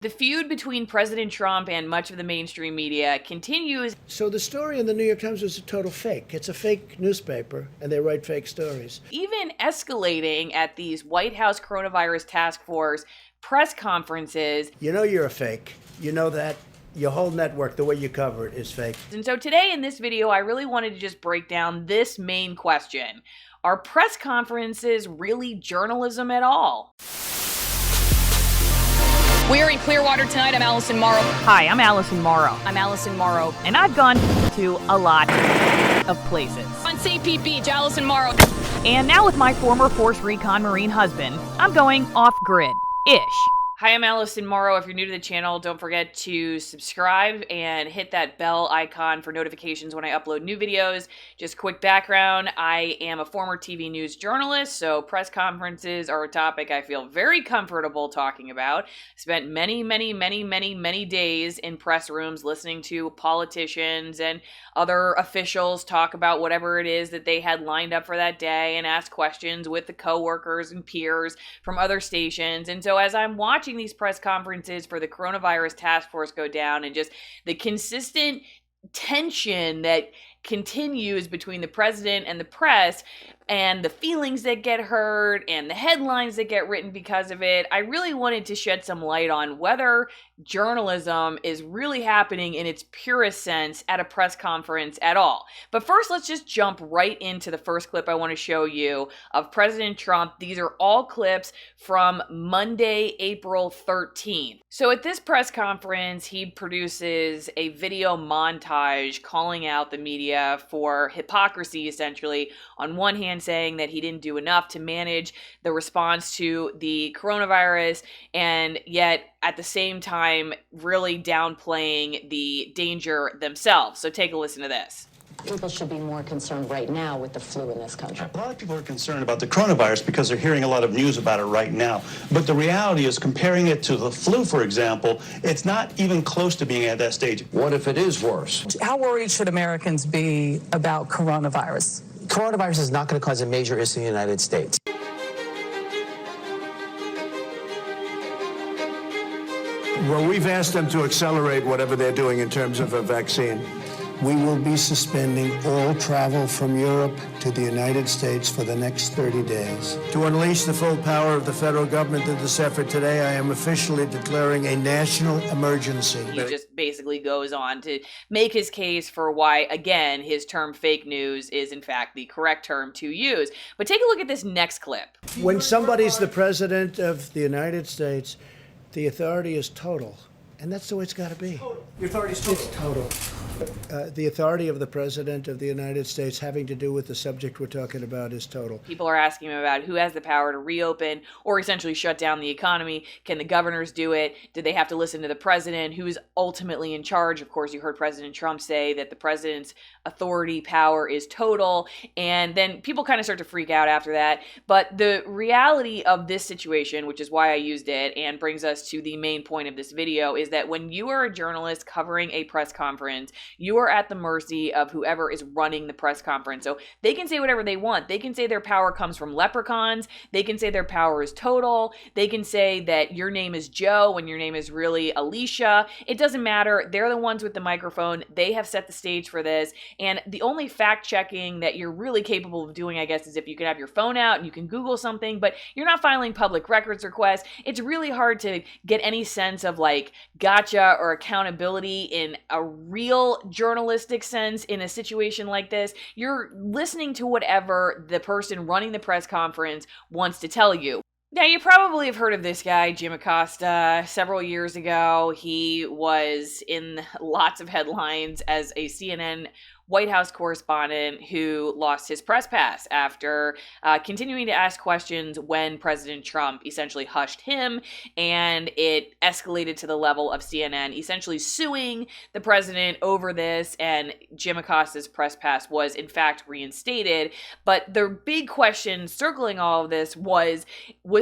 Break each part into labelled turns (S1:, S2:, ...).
S1: The feud between President Trump and much of the mainstream media continues.
S2: So the story in the New York Times was a total fake. It's a fake newspaper, and they write fake stories.
S1: Even escalating at these White House Coronavirus Task Force press conferences.
S2: You know you're a fake. You know that. Your whole network, the way you cover it, is fake.
S1: And so today in this video, I really wanted to just break down this main question. Are press conferences really journalism at all?
S3: We're in Clearwater tonight. I'm Allison Morrow.
S1: Hi, I'm Allison Morrow.
S3: I'm Allison Morrow.
S1: And I've gone to a lot of places.
S3: On St. Pete Beach, Allison Morrow.
S1: And now with my former Force Recon Marine husband, I'm going off-grid-ish. Hi, I'm Allison Morrow. If you're new to the channel, don't forget to subscribe and hit that bell icon for notifications when I upload new videos. Just quick background, I am a former TV news journalist, so press conferences are a topic I feel very comfortable talking about. Spent many days in press rooms listening to politicians and other officials talk about whatever it is that they had lined up for that day and ask questions with the coworkers and peers from other stations. And so as I'm watching these press conferences for the coronavirus task force go down and just the consistent tension that continues between the president and the press and the feelings that get hurt and the headlines that get written because of it, I really wanted to shed some light on whether journalism is really happening in its purest sense at a press conference at all. But first, let's just jump right into the first clip I want to show you of President Trump. These are all clips from Monday, April 13th. So at this press conference, he produces a video montage calling out the media for hypocrisy, essentially. On one hand, saying that he didn't do enough to manage the response to the coronavirus, and yet at the same time really downplaying the danger themselves. So take a listen to this.
S4: People should be more concerned right now with the flu in this country.
S5: A lot of people are concerned about the coronavirus because they're hearing a lot of news about it right now. But the reality is, comparing it to the flu, for example, it's not even close to being at that stage.
S6: What if it is worse?
S7: How worried should Americans be about coronavirus?
S6: Coronavirus is not going to cause a major issue in the United States.
S2: Well, we've asked them to accelerate whatever they're doing in terms of a vaccine. We will be suspending all travel from Europe to the United States for the next 30 days. To unleash the full power of the federal government in this effort today, I am officially declaring a national emergency.
S1: He just basically goes on to make his case for why, again, his term fake news is in fact the correct term to use. But take a look at this next clip.
S2: When somebody's the president of the United States, the authority is total. And that's the way it's got to be.
S8: The authority is total.
S2: It's total. The authority of the President of the United States having to do with the subject we're talking about is total.
S1: People are asking him about who has the power to reopen or essentially shut down the economy. Can the governors do it? Do they have to listen to the president? Who is ultimately in charge? Of course, you heard President Trump say that the president's authority power is total. And then people kind of start to freak out after that. But the reality of this situation, which is why I used it and brings us to the main point of this video, is that when you are a journalist covering a press conference, you are at the mercy of whoever is running the press conference. So they can say whatever they want. They can say their power comes from leprechauns. They can say their power is total. They can say that your name is Joe when your name is really Alicia. It doesn't matter. They're the ones with the microphone. They have set the stage for this. And the only fact checking that you're really capable of doing, I guess, is if you can have your phone out and you can Google something, but you're not filing public records requests. It's really hard to get any sense of like gotcha or accountability in a real journalistic sense in a situation like this. You're listening to whatever the person running the press conference wants to tell you. Now, you probably have heard of this guy, Jim Acosta. Several years ago, he was in lots of headlines as a CNN White House correspondent who lost his press pass after continuing to ask questions when President Trump essentially hushed him, and it escalated to the level of CNN essentially suing the president over this, and Jim Acosta's press pass was in fact reinstated. But the big question circling all of this was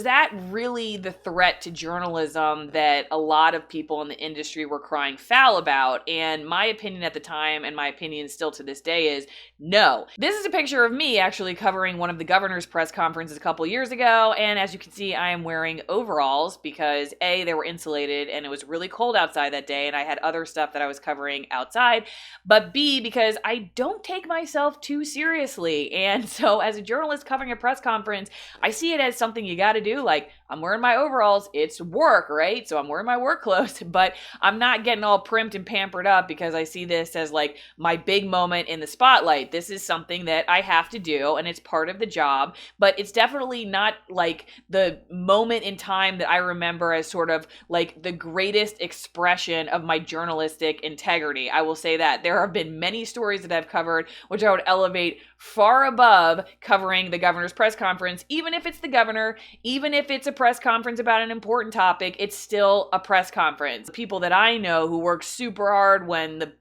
S1: that really the threat to journalism that a lot of people in the industry were crying foul about? And my opinion at the time, and my opinion still to this day is no. This is a picture of me actually covering one of the governor's press conferences a couple years ago, and as you can see, I am wearing overalls because A, they were insulated and it was really cold outside that day and I had other stuff that I was covering outside, but B, because I don't take myself too seriously. And so as a journalist covering a press conference, I see it as something you got to do. Like, I'm wearing my overalls, it's work, right? So I'm wearing my work clothes, but I'm not getting all primped and pampered up because I see this as like my big moment in the spotlight. This is something that I have to do and it's part of the job, but it's definitely not like the moment in time that I remember as sort of like the greatest expression of my journalistic integrity. I will say that. There have been many stories that I've covered which I would elevate far above covering the governor's press conference. Even if it's the governor, even if it's a press conference about an important topic, it's still a press conference. People that I know who work super hard when the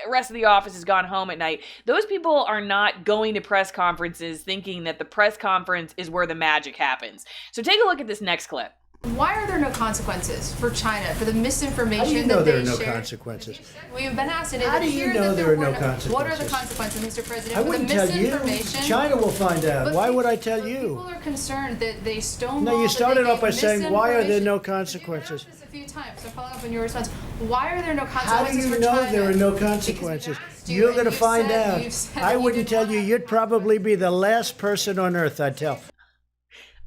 S1: rest of the office has gone home at night, those people are not going to press conferences thinking that the press conference is where the magic happens. So take a look at this next clip.
S8: Why are there no consequences for China for the misinformation
S2: How do you know
S8: that
S2: there
S8: they
S2: are no
S8: shared?
S2: consequences?
S8: We've been asked, and it
S2: How do you
S8: appeared
S2: know
S8: that
S2: there are no
S8: were
S2: consequences?
S8: What are the consequences, Mr. President,
S2: I
S8: for the
S2: wouldn't tell you.
S8: misinformation?
S2: China will find out.
S8: But
S2: Why would I
S8: but
S2: tell you?
S8: People are concerned that they stonewall.
S2: No, you started
S8: that
S2: off by
S8: they
S2: saying, why are there no
S8: misinformation.
S2: consequences?
S8: You've asked this a few times, so following up on your response, why are there no
S2: How do
S8: consequences
S2: you
S8: for
S2: know
S8: China?
S2: there are no
S8: Because we've
S2: consequences?
S8: asked you,
S2: You're
S8: and
S2: going to
S8: you've
S2: find
S8: said-
S2: out.
S8: you've said
S2: I
S8: that you
S2: wouldn't
S8: did
S2: tell
S8: not.
S2: you. You'd probably be the last person on earth I'd tell.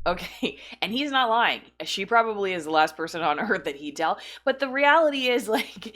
S1: Okay, and he's not lying. She probably is the last person on earth that he'd tell. But the reality is, like,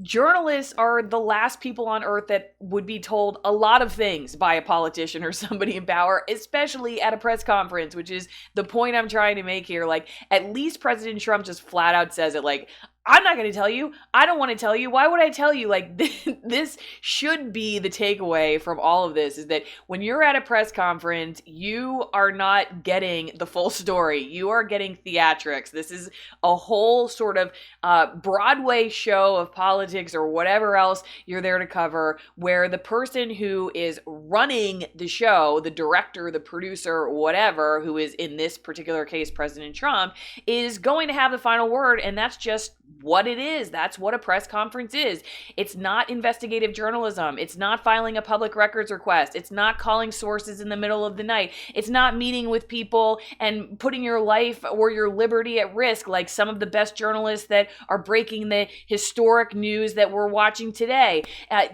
S1: journalists are the last people on earth that would be told a lot of things by a politician or somebody in power, especially at a press conference, which is the point I'm trying to make here. Like, at least President Trump just flat out says it, like, I'm not going to tell you. I don't want to tell you. Why would I tell you? Like, this should be the takeaway from all of this, is that when you're at a press conference, you are not getting the full story. You are getting theatrics. This is a whole sort of Broadway show of politics or whatever else you're there to cover, where the person who is running the show, the director, the producer, whatever, who is in this particular case President Trump, is going to have the final word, and that's just what it is. That's what a press conference is. It's not investigative journalism. It's not filing a public records request. It's not calling sources in the middle of the night. It's not meeting with people and putting your life or your liberty at risk like some of the best journalists that are breaking the historic news that we're watching today.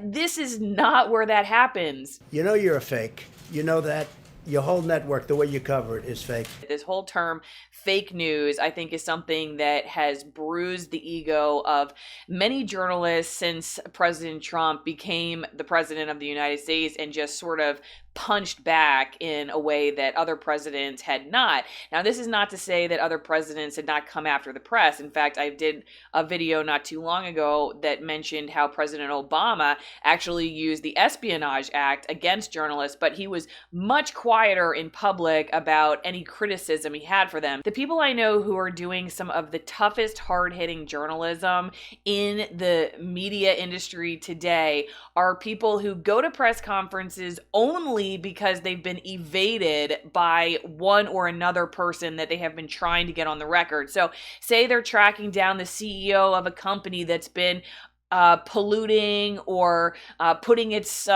S1: This is not where that happens.
S2: You know you're a fake. You know that. Your whole network, the way you cover it, is fake.
S1: This whole term fake news, I think, is something that has bruised the ego of many journalists since President Trump became the president of the United States and just sort of punched back in a way that other presidents had not. Now, this is not to say that other presidents had not come after the press. In fact, I did a video not too long ago that mentioned how President Obama actually used the Espionage Act against journalists, but he was much quieter in public about any criticism he had for them. The people I know who are doing some of the toughest, hard-hitting journalism in the media industry today are people who go to press conferences only because they've been evaded by one or another person that they have been trying to get on the record. So say they're tracking down the CEO of a company that's been polluting or putting its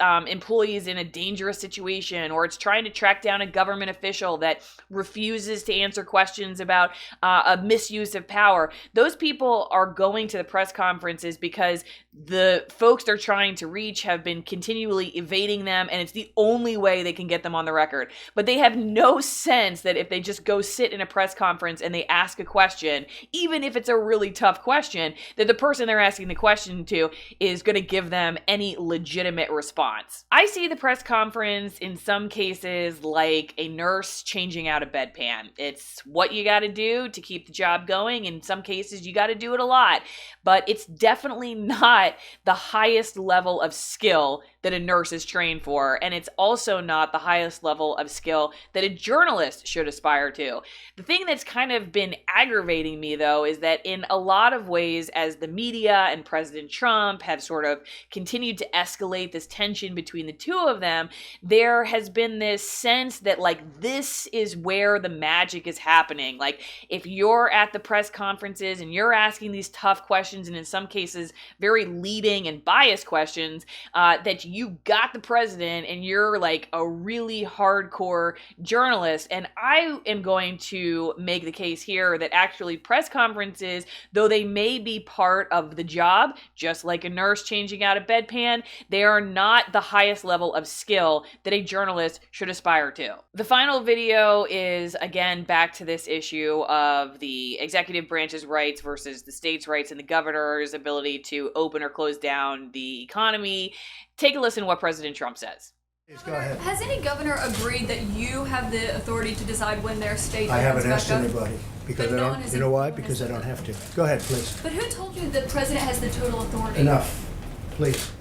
S1: employees in a dangerous situation, or it's trying to track down a government official that refuses to answer questions about a misuse of power. Those people are going to the press conferences because the folks they're trying to reach have been continually evading them, and it's the only way they can get them on the record. But they have no sense that if they just go sit in a press conference and they ask a question, even if it's a really tough question, that the person they're asking the question to is going to give them any legitimate response. I see the press conference in some cases like a nurse changing out a bedpan. It's what you got to do to keep the job going. In some cases, you got to do it a lot, but it's definitely not the highest level of skill that a nurse is trained for, and it's also not the highest level of skill that a journalist should aspire to. The thing that's kind of been aggravating me, though, is that in a lot of ways, as the media and President Trump have sort of continued to escalate this tension between the two of them, there has been this sense that like this is where the magic is happening. Like if you're at the press conferences and you're asking these tough questions, and in some cases very leading and biased questions, that you got the president and you're like a really hardcore journalist. And I am going to make the case here that actually press conferences, though they may be part of the job, just like a nurse changing out a bedpan, they are not the highest level of skill that a journalist should aspire to. The final video is, again, back to this issue of the executive branch's rights versus the state's rights and the governor's ability to open or close down the economy. Take a listen to what President Trump says.
S2: Please go ahead.
S8: Has any governor agreed that you have the authority to decide when their state
S2: I haven't
S8: opens
S2: asked
S8: back up?
S2: anybody because
S8: But
S2: I
S8: no
S2: don't.
S8: one has
S2: You know why?
S8: agreed.
S2: Because I don't have to. Go ahead, please.
S8: But who told you the president has the total authority?
S2: Enough, please.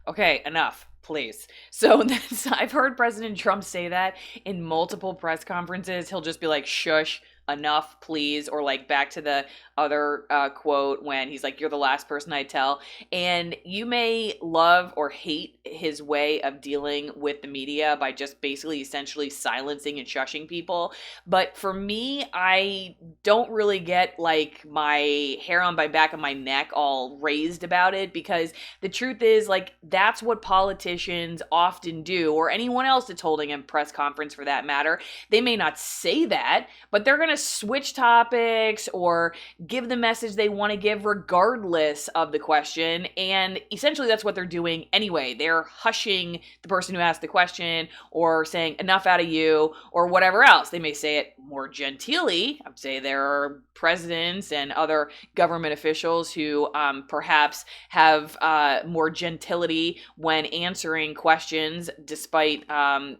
S1: Okay, enough, please. So I've heard President Trump say that in multiple press conferences. He'll just be like, shush, enough, please. Or like back to the other quote when he's like, you're the last person I tell. And you may love or hate his way of dealing with the media by just basically essentially silencing and shushing people. But for me, I don't really get like my hair on my back of my neck all raised about it, because the truth is like that's what politicians often do, or anyone else that's holding a press conference for that matter. They may not say that, but they're going to switch topics or give the message they want to give regardless of the question. And essentially that's what they're doing anyway. They're hushing the person who asked the question or saying enough out of you or whatever else. They may say it more genteelly. I'd say there are presidents and other government officials who perhaps have more gentility when answering questions despite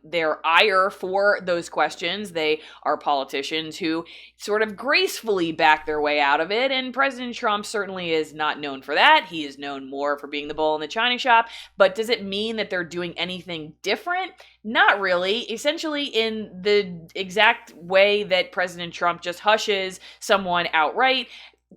S1: their ire for those questions. They are politicians who sort of gracefully back their way out of it, and President Trump certainly is not known for that. He is known more for being the bull in the china shop, but does it mean that they're doing anything different? Not really. Essentially, in the exact way that President Trump just hushes someone outright,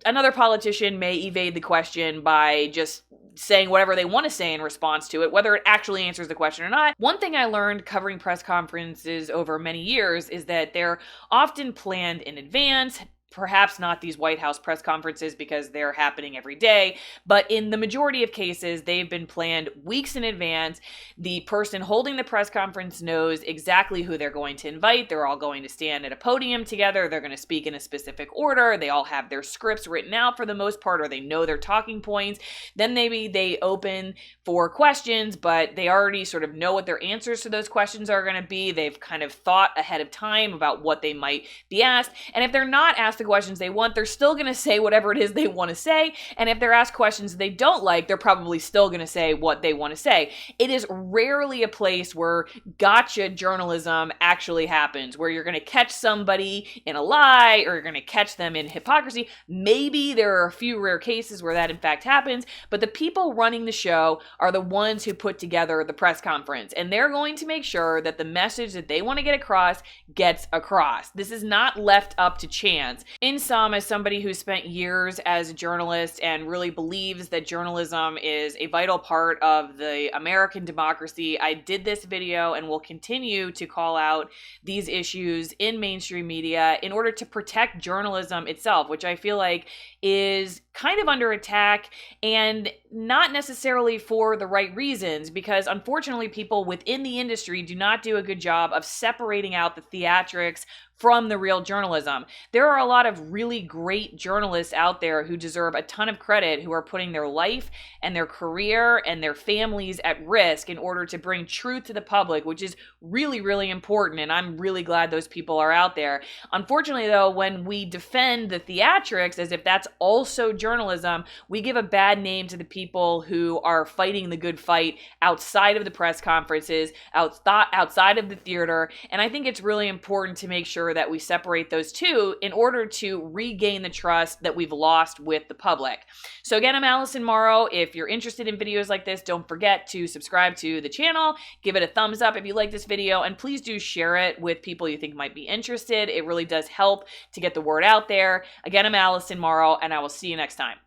S1: another politician may evade the question by just saying whatever they want to say in response to it, whether it actually answers the question or not. One thing I learned covering press conferences over many years is that they're often planned in advance. Perhaps not these White House press conferences because they're happening every day, but in the majority of cases, they've been planned weeks in advance. The person holding the press conference knows exactly who they're going to invite. They're all going to stand at a podium together. They're going to speak in a specific order. They all have their scripts written out for the most part, or they know their talking points. Then maybe they open for questions, but they already sort of know what their answers to those questions are going to be. They've kind of thought ahead of time about what they might be asked. And if they're not asked the questions they want, they're still going to say whatever it is they want to say. And if they're asked questions they don't like, they're probably still going to say what they want to say. It is rarely a place where gotcha journalism actually happens, where you're going to catch somebody in a lie or you're going to catch them in hypocrisy. Maybe there are a few rare cases where that in fact happens, but the people running the show are the ones who put together the press conference, and they're going to make sure that the message that they want to get across gets across. This is not left up to chance. In sum, as somebody who spent years as a journalist and really believes that journalism is a vital part of the American democracy, I did this video and will continue to call out these issues in mainstream media in order to protect journalism itself, which I feel like is kind of under attack, and not necessarily for the right reasons, because unfortunately people within the industry do not do a good job of separating out the theatrics from the real journalism. There are a lot of really great journalists out there who deserve a ton of credit, who are putting their life and their career and their families at risk in order to bring truth to the public, which is really, really important, and I'm really glad those people are out there. Unfortunately, though, when we defend the theatrics as if that's also journalism, we give a bad name to the people who are fighting the good fight outside of the press conferences, outside of the theater, and I think it's really important to make sure that we separate those two in order to regain the trust that we've lost with the public. So again, I'm Allison Morrow. If you're interested in videos like this, don't forget to subscribe to the channel, give it a thumbs up if you like this video, and please do share it with people you think might be interested. It really does help to get the word out there. Again, I'm Allison Morrow, and I will see you next time.